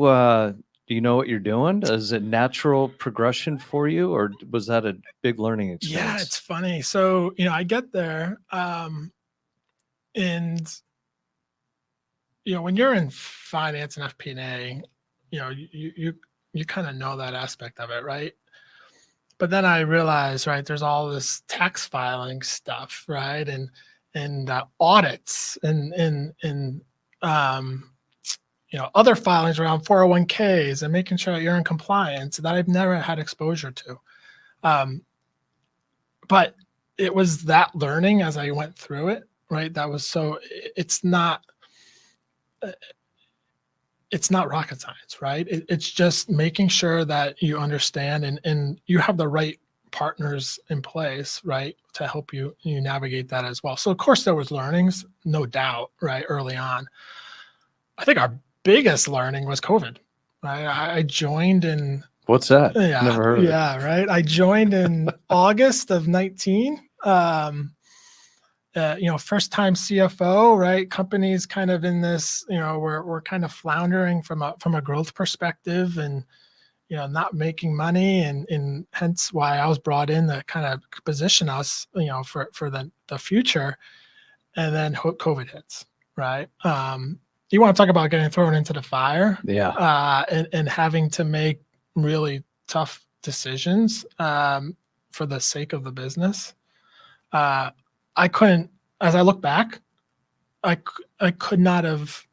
know what you're doing? Is it natural progression for you, or was that a big learning Yeah, experience? it's funny. So, I get there, and when you're in finance and FP&A, you kind of know that aspect of it, right? But then I realized, right, there's all this tax filing stuff, right, and audits and other filings around 401ks and making sure that you're in compliance that I've never had exposure to. But it was that learning as I went through it, right? That was so it's not rocket science, right? It's just making sure that you understand and you have the right partners in place, right, to help you navigate that as well. So of course there was learnings, no doubt, right, early on. I think our biggest learning was COVID. Right? I joined in. What's that? Yeah, Never heard of it. yeah, right. I joined in August of 19. First time CFO, right? Companies kind of in this, we're kind of floundering from a growth perspective, and not making money, and hence why I was brought in to kind of position us, for the future. And then COVID hits, right? You want to talk about getting thrown into the fire, Yeah. and having to make really tough decisions, for the sake of the business. I couldn't, as I look back, I could not have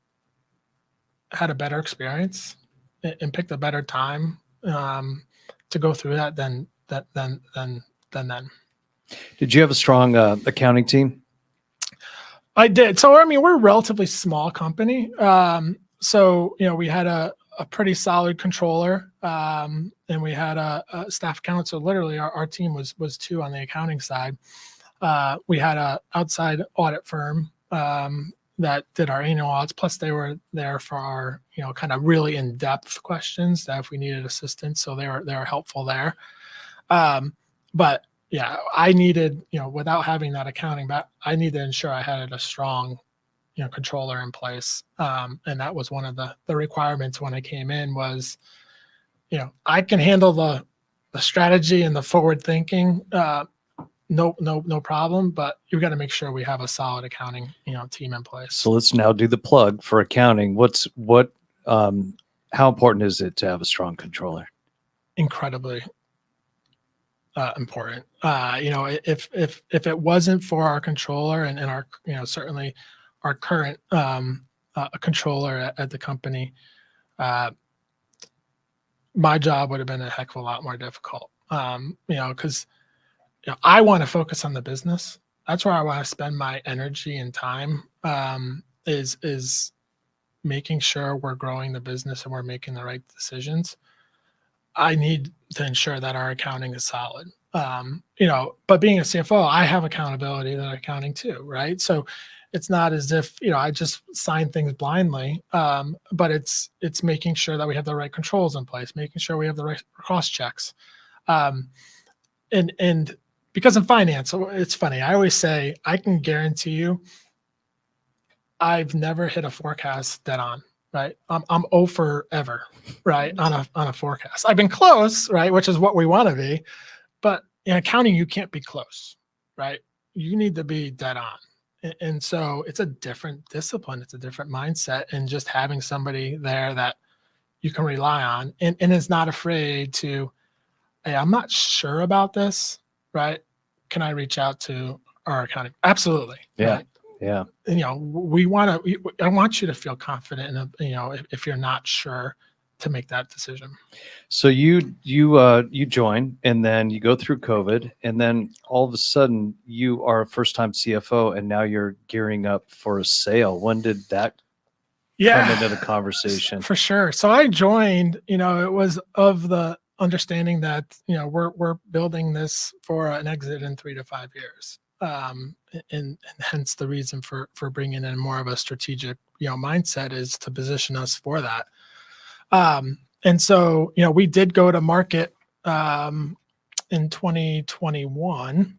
had a better experience and picked a better time, to go through that than then. Did you have a strong accounting team? I did. So, I mean, we're a relatively small company. So, we had a pretty solid controller, and we had a staff accountant. So literally our team was two on the accounting side. We had a outside audit firm, that did our annual audits. Plus they were there for our, kind of really in-depth questions that if we needed assistance. So they were helpful there. But yeah, I needed, without having that accounting, but I needed to ensure I had a strong, controller in place. And that was one of the requirements when I came in was, I can handle the strategy and the forward thinking, no problem, but you got to make sure we have a solid accounting, team in place. So let's now do the plug for accounting. How important is it to have a strong controller? Incredibly important. If it wasn't for our controller and our, certainly our current controller at the company, my job would have been a heck of a lot more difficult. Because I want to focus on the business. That's where I want to spend my energy and time. Is making sure we're growing the business and we're making the right decisions. I need to ensure that our accounting is solid. But being a CFO, I have accountability to that accounting too, right? So it's not as if, I just sign things blindly. But it's making sure that we have the right controls in place, making sure we have the right cross checks. And because in finance, it's funny. I always say, I can guarantee you, I've never hit a forecast dead on, right? I'm 0 for ever, right? On a forecast. I've been close, right? Which is what we want to be. But in accounting, you can't be close, right? You need to be dead on. And so it's a different discipline. It's a different mindset. And just having somebody there that you can rely on and is not afraid to, hey, I'm not sure about this, right? Can I reach out to our accounting? Absolutely. Yeah. Right? Yeah. And, I want you to feel confident in, if you're not sure, to make that decision. So you join, and then you go through COVID, and then all of a sudden you are a first-time CFO, and now you're gearing up for a sale. When did that come into the conversation? For sure. So I joined, it was of the understanding that, we're building this for an exit in 3 to 5 years. And hence the reason for bringing in more of a strategic, mindset is to position us for that. And so, we did go to market in 2021,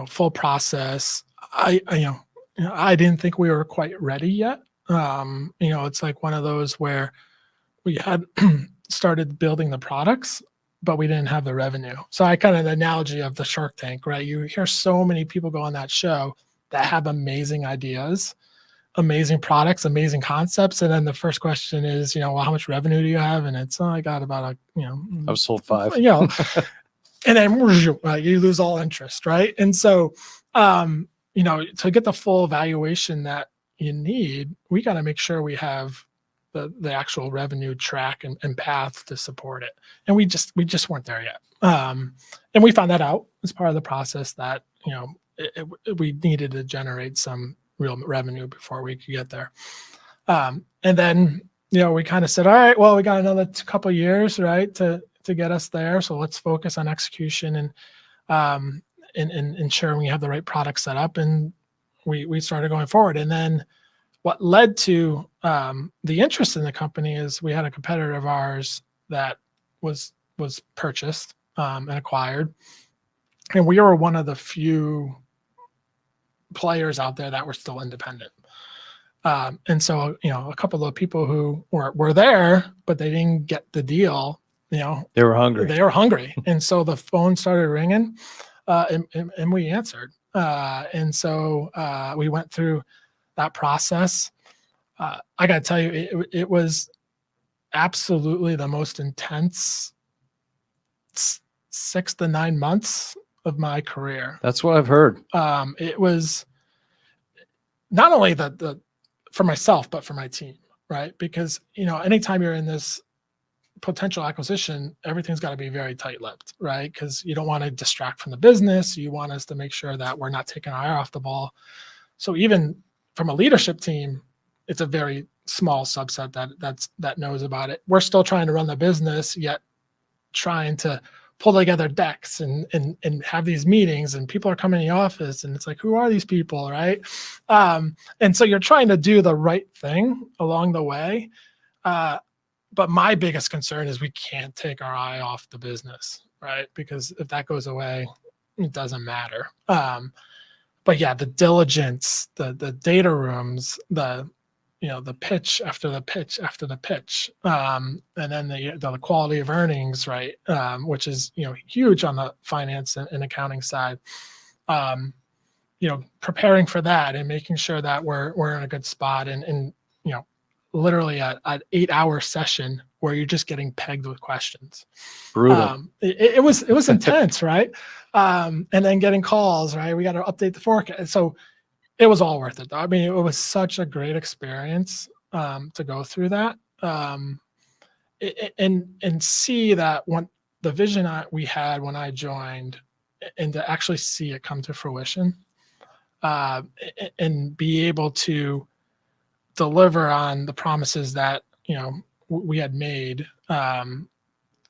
full process. I didn't think we were quite ready yet. It's like one of those where we had started building the products, but we didn't have the revenue. So I kind of the analogy of the Shark Tank, right? You hear so many people go on that show that have amazing ideas, amazing products, amazing concepts. And then the first question is, well, how much revenue do you have? And it's, I got about I've sold 5. And then you lose all interest, right? And so, to get the full evaluation that you need, we got to make sure we have the actual revenue track and path to support it. And we just weren't there yet. And we found that out as part of the process that, we needed to generate some real revenue before we could get there. And then, we kind of said, all right, well, we got another couple of years, right, to get us there. So let's focus on execution and ensuring we have the right product set up. And we started going forward. And then what led to the interest in the company is we had a competitor of ours that was purchased and acquired. And we were one of the few players out there that were still independent. And so, a couple of people who were there, but they didn't get the deal, they were hungry. And so the phone started ringing and we answered. And so we went through that process. I got to tell you, it was absolutely the most intense 6 to 9 months of my career. That's what I've heard. It was not only the for myself, but for my team, right? Because, anytime you're in this potential acquisition, everything's got to be very tight-lipped, right? Because you don't want to distract from the business. You want us to make sure that we're not taking our eye off the ball. So even from a leadership team, it's a very small subset that knows about it. We're still trying to run the business, yet trying to pull together decks and have these meetings, and people are coming in the office and it's like, who are these people, right? And so you're trying to do the right thing along the way. But my biggest concern is we can't take our eye off the business, right? Because if that goes away, it doesn't matter. But yeah, the diligence, the data rooms, the pitch after the pitch after the pitch, and then the quality of earnings, right? Which is, huge on the finance and accounting side. Preparing for that and making sure that we're in a good spot and literally an 8-hour session where you're just getting pegged with questions. Brutal. It was intense, right? And then getting calls, right? We got to update the forecast. So it was all worth it. I mean, it was such a great experience to go through that and see that when the vision we had when I joined, and to actually see it come to fruition, and be able to deliver on the promises that we had made, not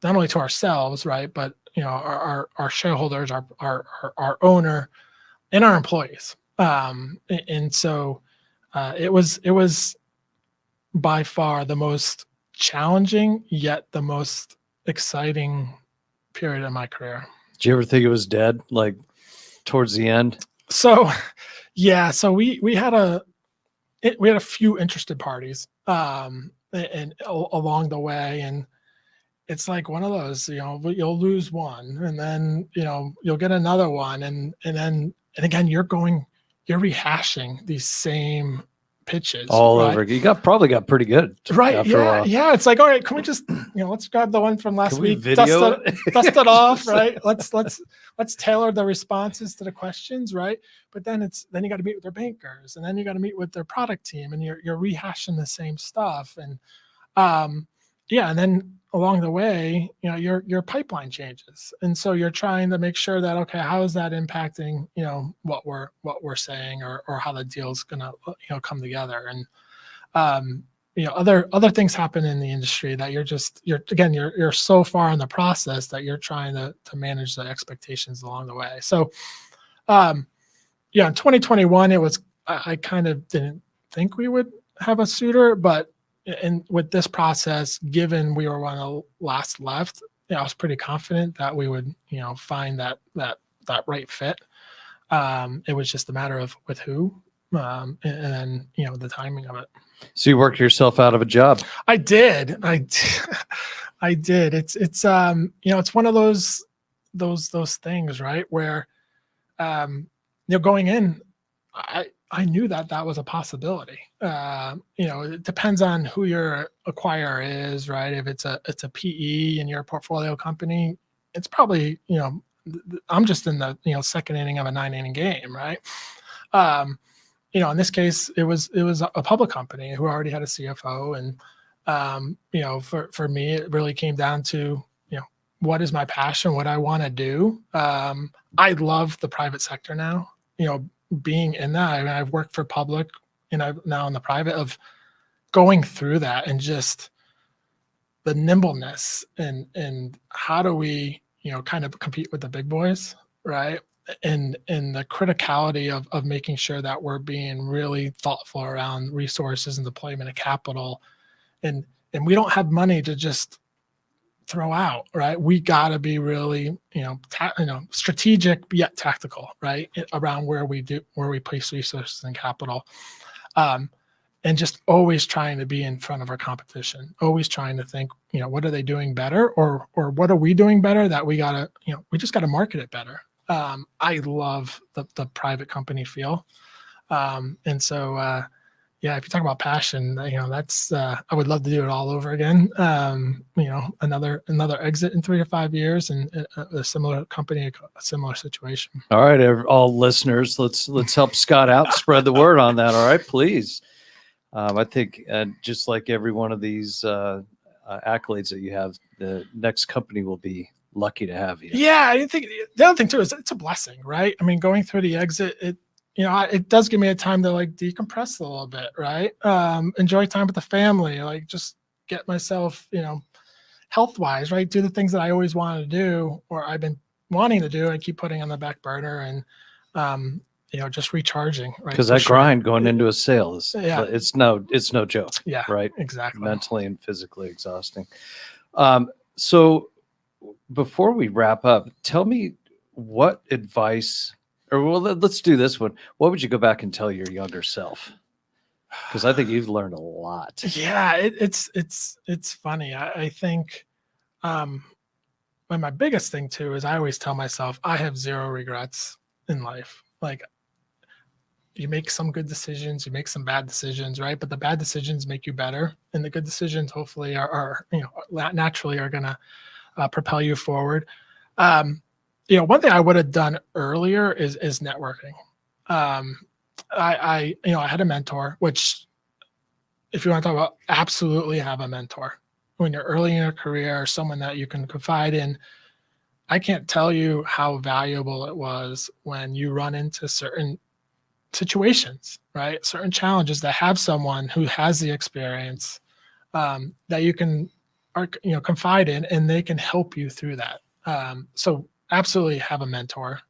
only to ourselves, right, but our shareholders, our owner, and our employees. And so it was by far the most challenging yet the most exciting period of my career. Did you ever think it was dead, like towards the end? So yeah, so we had a few interested parties and along the way, and it's like one of those, you'll lose one and then, you'll get another one. And again, you're rehashing these same pitches All right? over. You probably got pretty good Right. after a Yeah. while. Yeah. It's like, all right, can we just, let's grab the one from last Can we week, video dust it off. Right. Let's tailor the responses to the questions. Right. But then you got to meet with their bankers, and then you got to meet with their product team, and you're rehashing the same stuff. And, yeah. And then along the way, your pipeline changes. And so you're trying to make sure that, okay, how is that impacting, what we're saying, or how the deal's going to, come together. And, other things happen in the industry that you're so far in the process that you're trying to manage the expectations along the way. So, in 2021, I kind of didn't think we would have a suitor, but with this process, given we were one of the last left, I was pretty confident that we would, find that right fit. It was just a matter of with who, and then, the timing of it. So you worked yourself out of a job. I did. I did. It's one of those things, right? Where, going in, I knew that was a possibility. It depends on who your acquirer is, right? If it's a PE in your portfolio company, it's probably, I'm just in the, second inning of a 9-inning game, right? In this case, it was a public company who already had a CFO. And, for me, it really came down to, what is my passion, what I want to do. I love the private sector now, being in that. I've worked for public and I'm now in the private, of going through that, and just the nimbleness and how do we, kind of compete with the big boys, right? And the criticality of making sure that we're being really thoughtful around resources and deployment of capital, and we don't have money to just throw out, right? We got to be really, strategic yet tactical, right, around where we place resources and capital, and just always trying to be in front of our competition, always trying to think, what are they doing better, or what are we doing better that we gotta, we just got to market it better. I love the private company feel. And so, if you talk about passion, that's, I would love to do it all over again. Another exit in 3 to 5 years, and a similar company, a similar situation. All right, all listeners, let's help Scott out, spread the word on that. All right, please. I think just like every one of these accolades that you have, the next company will be lucky to have you. Yeah, I think the other thing too is it's a blessing, right? I mean, going through the exit, it does give me a time to like decompress a little bit, right? Enjoy time with the family, like just get myself, health wise, right? Do the things that I always wanted to do, or I've been wanting to do. I keep putting on the back burner, and just recharging, right? Because that grind going into a sale is, it's no joke. Yeah, right. Exactly. Mentally and physically exhausting. So before we wrap up, tell me what advice, or let's do this one. What would you go back and tell your younger self? Because I think you've learned a lot. Yeah, it's funny. I think my biggest thing too is I always tell myself I have zero regrets in life. Like, you make some good decisions, you make some bad decisions, right? But the bad decisions make you better, and the good decisions hopefully are naturally are gonna propel you forward. One thing I would have done earlier is networking. I had a mentor, which, if you want to talk about, absolutely have a mentor when you're early in your career, someone that you can confide in. I can't tell you how valuable it was when you run into certain situations, right? Certain challenges that have someone who has the experience, that you can, confide in, and they can help you through that. So absolutely have a mentor.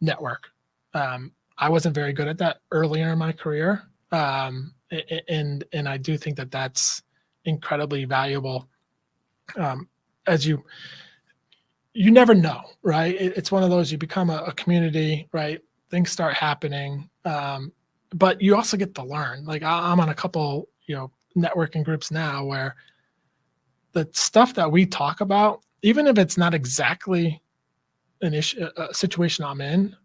Network. I wasn't very good at that earlier in my career. And I do think that that's incredibly valuable. As you never know, right? It's one of those, you become a community, right? Things start happening. But you also get to learn. Like I'm on a couple, networking groups now where the stuff that we talk about, even if it's not exactly an issue, a situation I'm in,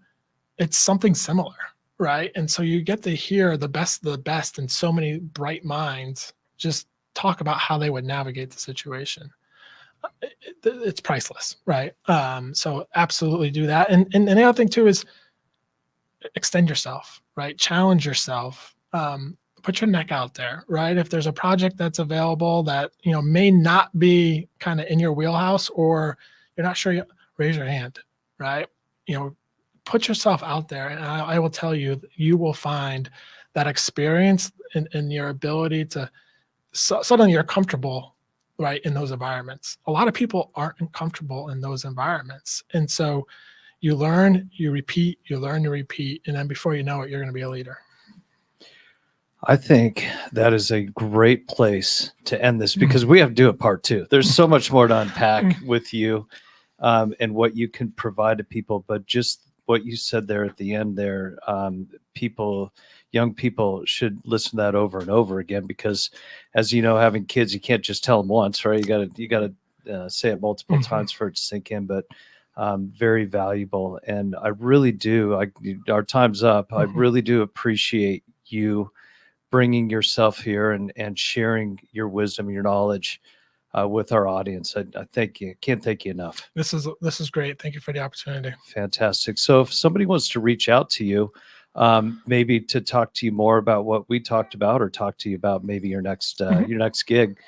it's something similar, right? And so you get to hear the best of the best, and so many bright minds just talk about how they would navigate the situation. It's priceless, right? So absolutely do that. And the other thing too is extend yourself, right? Challenge yourself. Put your neck out there, right? If there's a project that's available that may not be kind of in your wheelhouse, or you're not sure, raise your hand, right? Put yourself out there, and I will tell you, you will find that experience and your ability to suddenly you're comfortable, right, in those environments. A lot of people aren't comfortable in those environments, and so you learn, you repeat, you learn, you repeat, and then before you know it, you're going to be a leader. I think that is a great place to end this, because we have to do a part 2. There's so much more to unpack with you and what you can provide to people. But just what you said there at the end there, young people should listen to that over and over again, because as you know, having kids, you can't just tell them once, right? You got to say it multiple times for it to sink in. But very valuable. And I really do, our time's up. I really do appreciate you bringing yourself here and sharing your wisdom, your knowledge with our audience. I thank you. Can't thank you enough. This is great. Thank you for the opportunity. Fantastic. So if somebody wants to reach out to you, maybe to talk to you more about what we talked about, or talk to you about maybe your next gig,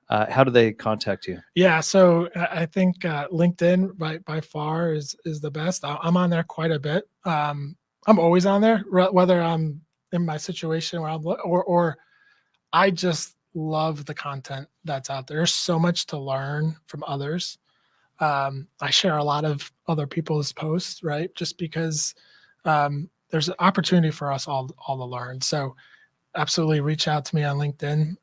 how do they contact you? Yeah, so I think LinkedIn by far is the best. I'm on there quite a bit. I'm always on there, whether I'm in my situation where or I just love the content that's out there. There's so much to learn from others. I share a lot of other people's posts, right? Just because there's an opportunity for us all to learn. So absolutely reach out to me on LinkedIn.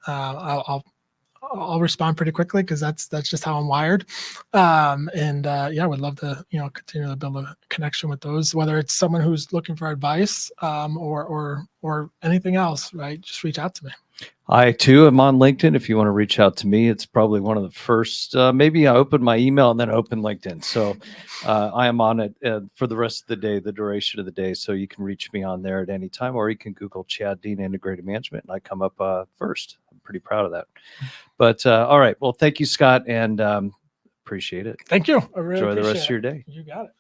I'll respond pretty quickly, because that's just how I'm wired. I would love to continue to build a connection with those, whether it's someone who's looking for advice or anything else, right? Just reach out to me. I too am on LinkedIn. If you want to reach out to me, it's probably one of the first. Maybe I open my email and then open LinkedIn. So I am on it for the rest of the day, the duration of the day. So you can reach me on there at any time, or you can Google Chad Dean Integrated Management, and I come up first. I'm pretty proud of that. But all right. Well, thank you, Scott, and appreciate it. Thank you. I really enjoy the rest of your day. You got it.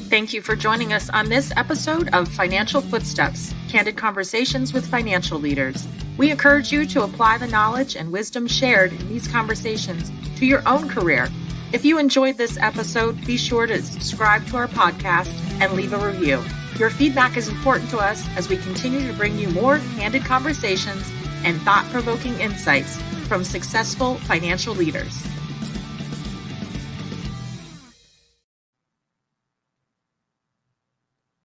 Thank you for joining us on this episode of Financial Footsteps, Candid Conversations with Financial Leaders. We encourage you to apply the knowledge and wisdom shared in these conversations to your own career. If you enjoyed this episode, be sure to subscribe to our podcast and leave a review. Your feedback is important to us as we continue to bring you more candid conversations and thought-provoking insights from successful financial leaders.